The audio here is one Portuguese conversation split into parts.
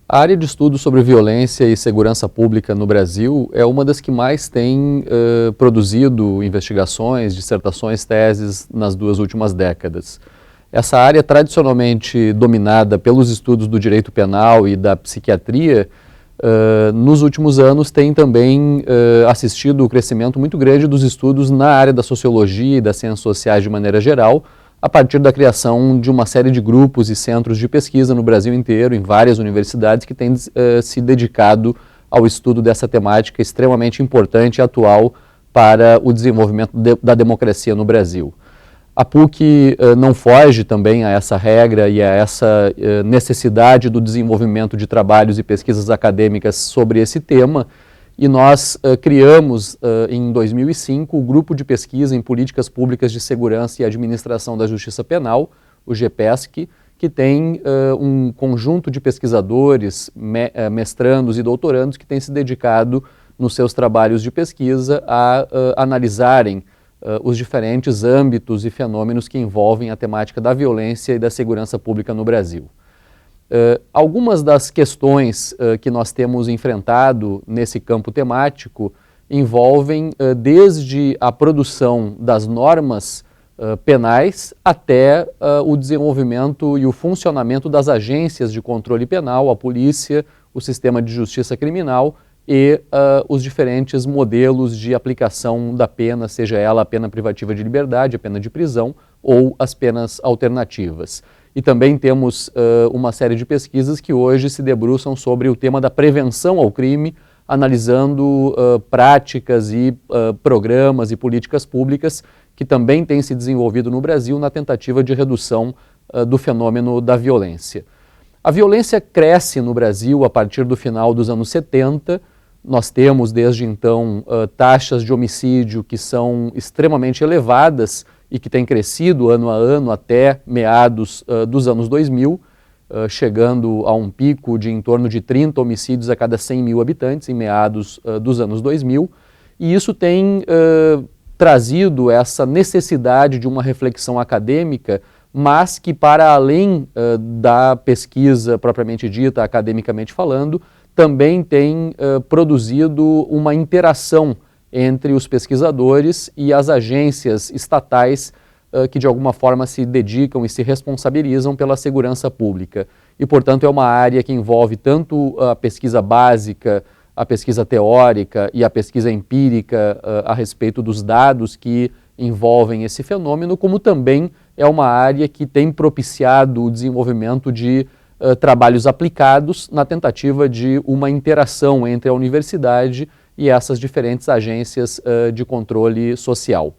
A área de estudo sobre violência e segurança pública no Brasil é uma das que mais tem produzido investigações, dissertações, teses nas 2 últimas décadas. Essa área, tradicionalmente dominada pelos estudos do direito penal e da psiquiatria, nos últimos anos tem também assistido o crescimento muito grande dos estudos na área da sociologia e das ciências sociais de maneira geral, a partir da criação de uma série de grupos e centros de pesquisa no Brasil inteiro, em várias universidades, que têm se dedicado ao estudo dessa temática extremamente importante e atual para o desenvolvimento da democracia no Brasil. A PUC não foge também a essa regra e a essa necessidade do desenvolvimento de trabalhos e pesquisas acadêmicas sobre esse tema, e nós criamos em 2005 o Grupo de Pesquisa em Políticas Públicas de Segurança e Administração da Justiça Penal, o GPESC, que tem um conjunto de pesquisadores, mestrandos e doutorandos que têm se dedicado nos seus trabalhos de pesquisa a analisarem os diferentes âmbitos e fenômenos que envolvem a temática da violência e da segurança pública no Brasil. Algumas das questões que nós temos enfrentado nesse campo temático envolvem desde a produção das normas penais até o desenvolvimento e o funcionamento das agências de controle penal, a polícia, o sistema de justiça criminal e os diferentes modelos de aplicação da pena, seja ela a pena privativa de liberdade, a pena de prisão ou as penas alternativas. E também temos uma série de pesquisas que hoje se debruçam sobre o tema da prevenção ao crime, analisando práticas e programas e políticas públicas que também têm se desenvolvido no Brasil na tentativa de redução do fenômeno da violência. A violência cresce no Brasil a partir do final dos anos 70, nós temos desde então taxas de homicídio que são extremamente elevadas e que têm crescido ano a ano até meados dos anos 2000, chegando a um pico de em torno de 30 homicídios a cada 100 mil habitantes em meados dos anos 2000, e isso tem trazido essa necessidade de uma reflexão acadêmica, mas que para além da pesquisa propriamente dita, academicamente falando, também tem produzido uma interação entre os pesquisadores e as agências estatais que de alguma forma se dedicam e se responsabilizam pela segurança pública. E, portanto, é uma área que envolve tanto a pesquisa básica, a pesquisa teórica e a pesquisa empírica a respeito dos dados que envolvem esse fenômeno, como também é uma área que tem propiciado o desenvolvimento de trabalhos aplicados na tentativa de uma interação entre a universidade e essas diferentes agências de controle social.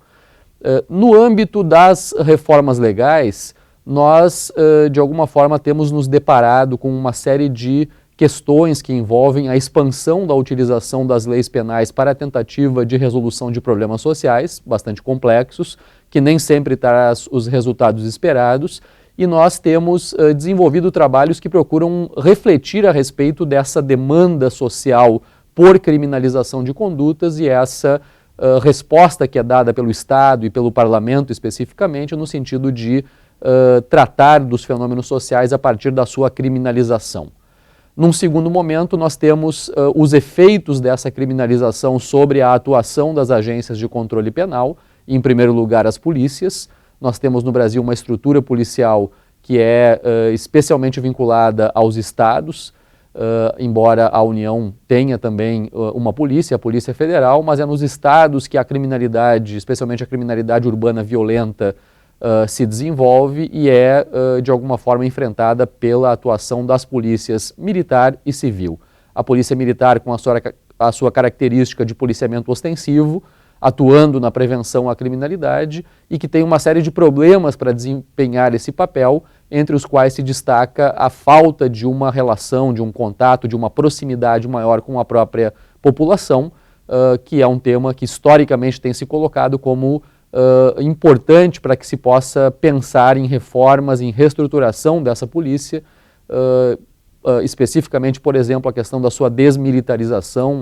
No âmbito das reformas legais, nós, de alguma forma, temos nos deparado com uma série de questões que envolvem a expansão da utilização das leis penais para a tentativa de resolução de problemas sociais, bastante complexos, que nem sempre traz os resultados esperados, e nós temos desenvolvido trabalhos que procuram refletir a respeito dessa demanda social por criminalização de condutas e essa resposta que é dada pelo Estado e pelo Parlamento especificamente no sentido de tratar dos fenômenos sociais a partir da sua criminalização. Num segundo momento, nós temos os efeitos dessa criminalização sobre a atuação das agências de controle penal, em primeiro lugar as polícias. Nós temos no Brasil uma estrutura policial que é especialmente vinculada aos estados, embora a União tenha também uma polícia, a Polícia Federal, mas é nos estados que a criminalidade, especialmente a criminalidade urbana violenta, se desenvolve e é, de alguma forma, enfrentada pela atuação das polícias militar e civil. A polícia militar, com a sua característica de policiamento ostensivo, atuando na prevenção à criminalidade e que tem uma série de problemas para desempenhar esse papel, entre os quais se destaca a falta de uma relação, de um contato, de uma proximidade maior com a própria população, que é um tema que historicamente tem se colocado como importante para que se possa pensar em reformas, em reestruturação dessa polícia, especificamente, por exemplo, a questão da sua desmilitarização,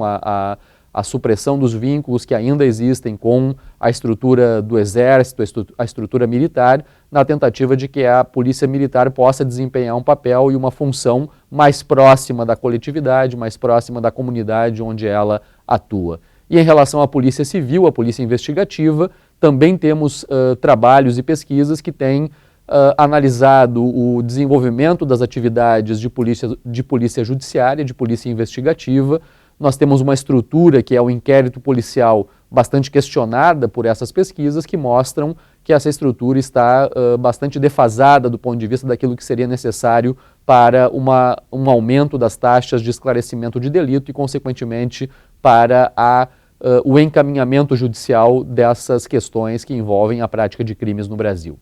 a supressão dos vínculos que ainda existem com a estrutura do Exército, a estrutura militar, na tentativa de que a Polícia Militar possa desempenhar um papel e uma função mais próxima da coletividade, mais próxima da comunidade onde ela atua. E em relação à Polícia Civil, a Polícia Investigativa, também temos trabalhos e pesquisas que têm analisado o desenvolvimento das atividades de polícia judiciária, de polícia investigativa. Nós temos uma estrutura que é o inquérito policial bastante questionada por essas pesquisas, que mostram que essa estrutura está bastante defasada do ponto de vista daquilo que seria necessário para um aumento das taxas de esclarecimento de delito e, consequentemente, para o encaminhamento judicial dessas questões que envolvem a prática de crimes no Brasil.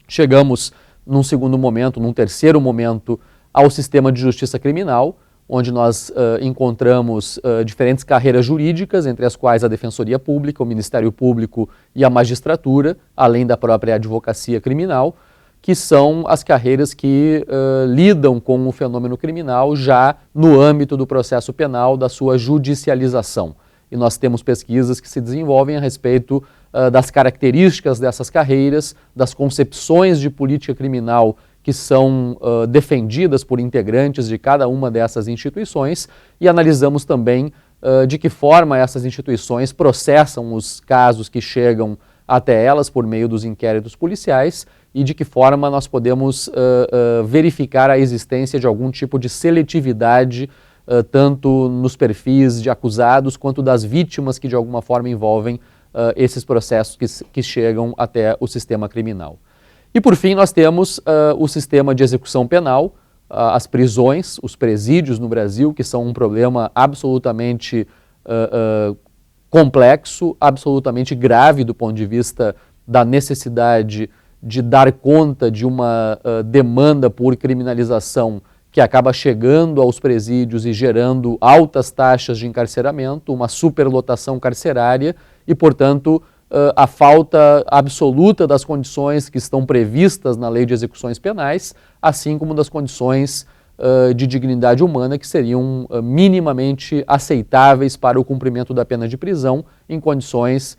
Chegamos num segundo momento, num terceiro momento, ao sistema de justiça criminal, onde nós encontramos diferentes carreiras jurídicas, entre as quais a Defensoria Pública, o Ministério Público e a Magistratura, além da própria advocacia criminal, que são as carreiras que lidam com o fenômeno criminal já no âmbito do processo penal, da sua judicialização. E nós temos pesquisas que se desenvolvem a respeito das características dessas carreiras, das concepções de política criminal que são defendidas por integrantes de cada uma dessas instituições, e analisamos também de que forma essas instituições processam os casos que chegam até elas por meio dos inquéritos policiais e de que forma nós podemos verificar a existência de algum tipo de seletividade tanto nos perfis de acusados quanto das vítimas que de alguma forma envolvem esses processos que chegam até o sistema criminal. E por fim nós temos o sistema de execução penal, as prisões, os presídios no Brasil, que são um problema absolutamente complexo, absolutamente grave do ponto de vista da necessidade de dar conta de uma demanda por criminalização que acaba chegando aos presídios e gerando altas taxas de encarceramento, uma superlotação carcerária e, portanto, a falta absoluta das condições que estão previstas na Lei de Execuções Penais, assim como das condições de dignidade humana que seriam minimamente aceitáveis para o cumprimento da pena de prisão em condições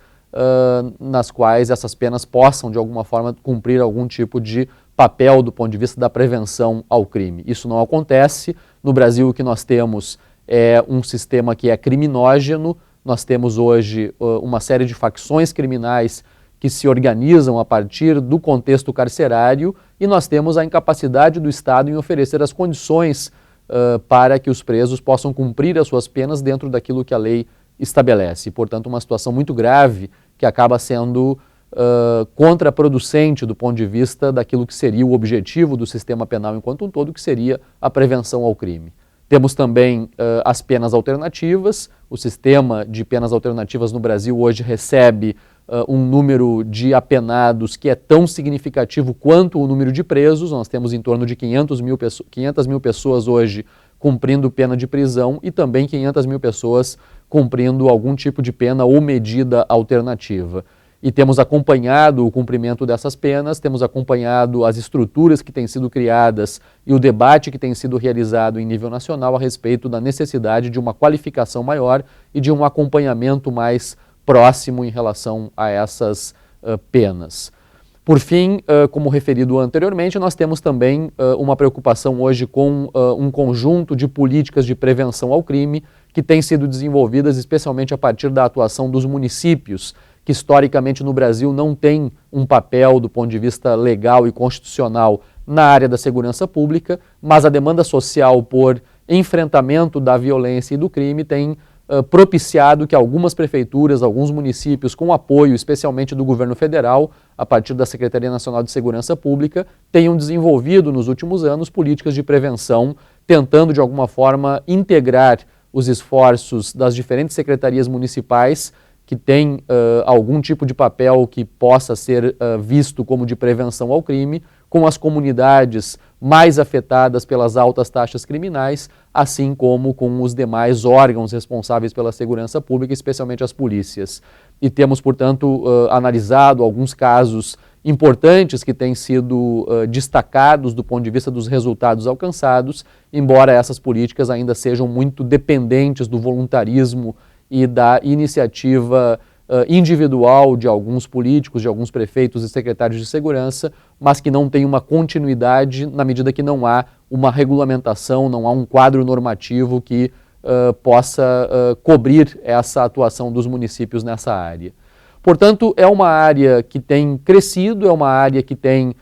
nas quais essas penas possam, de alguma forma, cumprir algum tipo de papel do ponto de vista da prevenção ao crime. Isso não acontece. No Brasil, o que nós temos é um sistema que é criminógeno. Nós temos hoje uma série de facções criminais que se organizam a partir do contexto carcerário e nós temos a incapacidade do Estado em oferecer as condições para que os presos possam cumprir as suas penas dentro daquilo que a lei estabelece. Portanto, uma situação muito grave que acaba sendo contraproducente do ponto de vista daquilo que seria o objetivo do sistema penal enquanto um todo, que seria a prevenção ao crime. Temos também as penas alternativas. O sistema de penas alternativas no Brasil hoje recebe um número de apenados que é tão significativo quanto o número de presos. Nós temos em torno de 500 mil pessoas hoje cumprindo pena de prisão e também 500 mil pessoas cumprindo algum tipo de pena ou medida alternativa. E temos acompanhado o cumprimento dessas penas, temos acompanhado as estruturas que têm sido criadas e o debate que tem sido realizado em nível nacional a respeito da necessidade de uma qualificação maior e de um acompanhamento mais próximo em relação a essas penas. Por fim, como referido anteriormente, nós temos também uma preocupação hoje com um conjunto de políticas de prevenção ao crime que têm sido desenvolvidas especialmente a partir da atuação dos municípios, que historicamente no Brasil não tem um papel do ponto de vista legal e constitucional na área da segurança pública, mas a demanda social por enfrentamento da violência e do crime tem propiciado que algumas prefeituras, alguns municípios, com apoio especialmente do governo federal, a partir da Secretaria Nacional de Segurança Pública, tenham desenvolvido nos últimos anos políticas de prevenção, tentando de alguma forma integrar os esforços das diferentes secretarias municipais que têm algum tipo de papel que possa ser visto como de prevenção ao crime, com as comunidades mais afetadas pelas altas taxas criminais, assim como com os demais órgãos responsáveis pela segurança pública, especialmente as polícias. E temos, portanto, analisado alguns casos importantes que têm sido destacados do ponto de vista dos resultados alcançados, embora essas políticas ainda sejam muito dependentes do voluntarismo e da iniciativa individual de alguns políticos, de alguns prefeitos e secretários de segurança, mas que não tem uma continuidade na medida que não há uma regulamentação, não há um quadro normativo que possa cobrir essa atuação dos municípios nessa área. Portanto, é uma área que tem crescido, é uma área que tem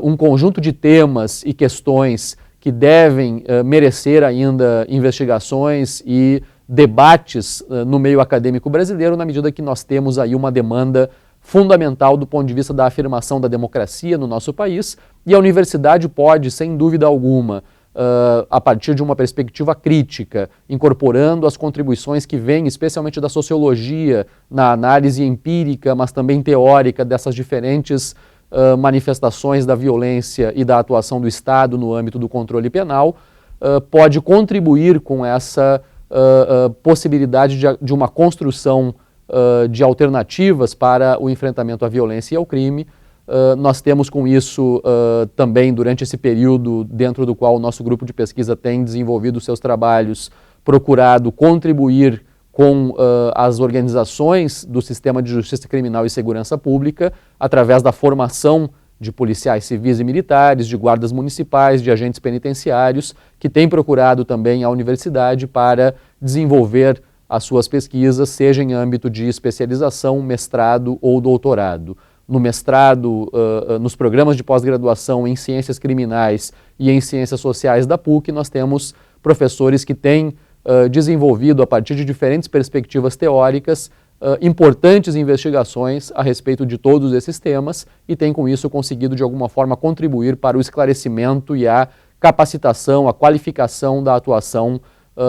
um conjunto de temas e questões que devem merecer ainda investigações e debates no meio acadêmico brasileiro, na medida que nós temos aí uma demanda fundamental do ponto de vista da afirmação da democracia no nosso país, e a universidade pode, sem dúvida alguma, a partir de uma perspectiva crítica, incorporando as contribuições que vêm especialmente da sociologia, na análise empírica, mas também teórica dessas diferentes manifestações da violência e da atuação do Estado no âmbito do controle penal, pode contribuir com essa possibilidade de uma construção de alternativas para o enfrentamento à violência e ao crime. Nós temos com isso também, durante esse período dentro do qual o nosso grupo de pesquisa tem desenvolvido seus trabalhos, procurado contribuir com as organizações do sistema de justiça criminal e segurança pública, através da formação de policiais civis e militares, de guardas municipais, de agentes penitenciários, que têm procurado também a universidade para desenvolver as suas pesquisas, seja em âmbito de especialização, mestrado ou doutorado. No mestrado, nos programas de pós-graduação em ciências criminais e em ciências sociais da PUC, nós temos professores que têm desenvolvido, a partir de diferentes perspectivas teóricas, importantes investigações a respeito de todos esses temas e têm com isso conseguido de alguma forma contribuir para o esclarecimento e a capacitação, a qualificação da atuação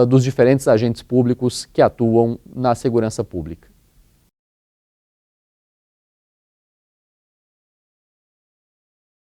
dos diferentes agentes públicos que atuam na segurança pública.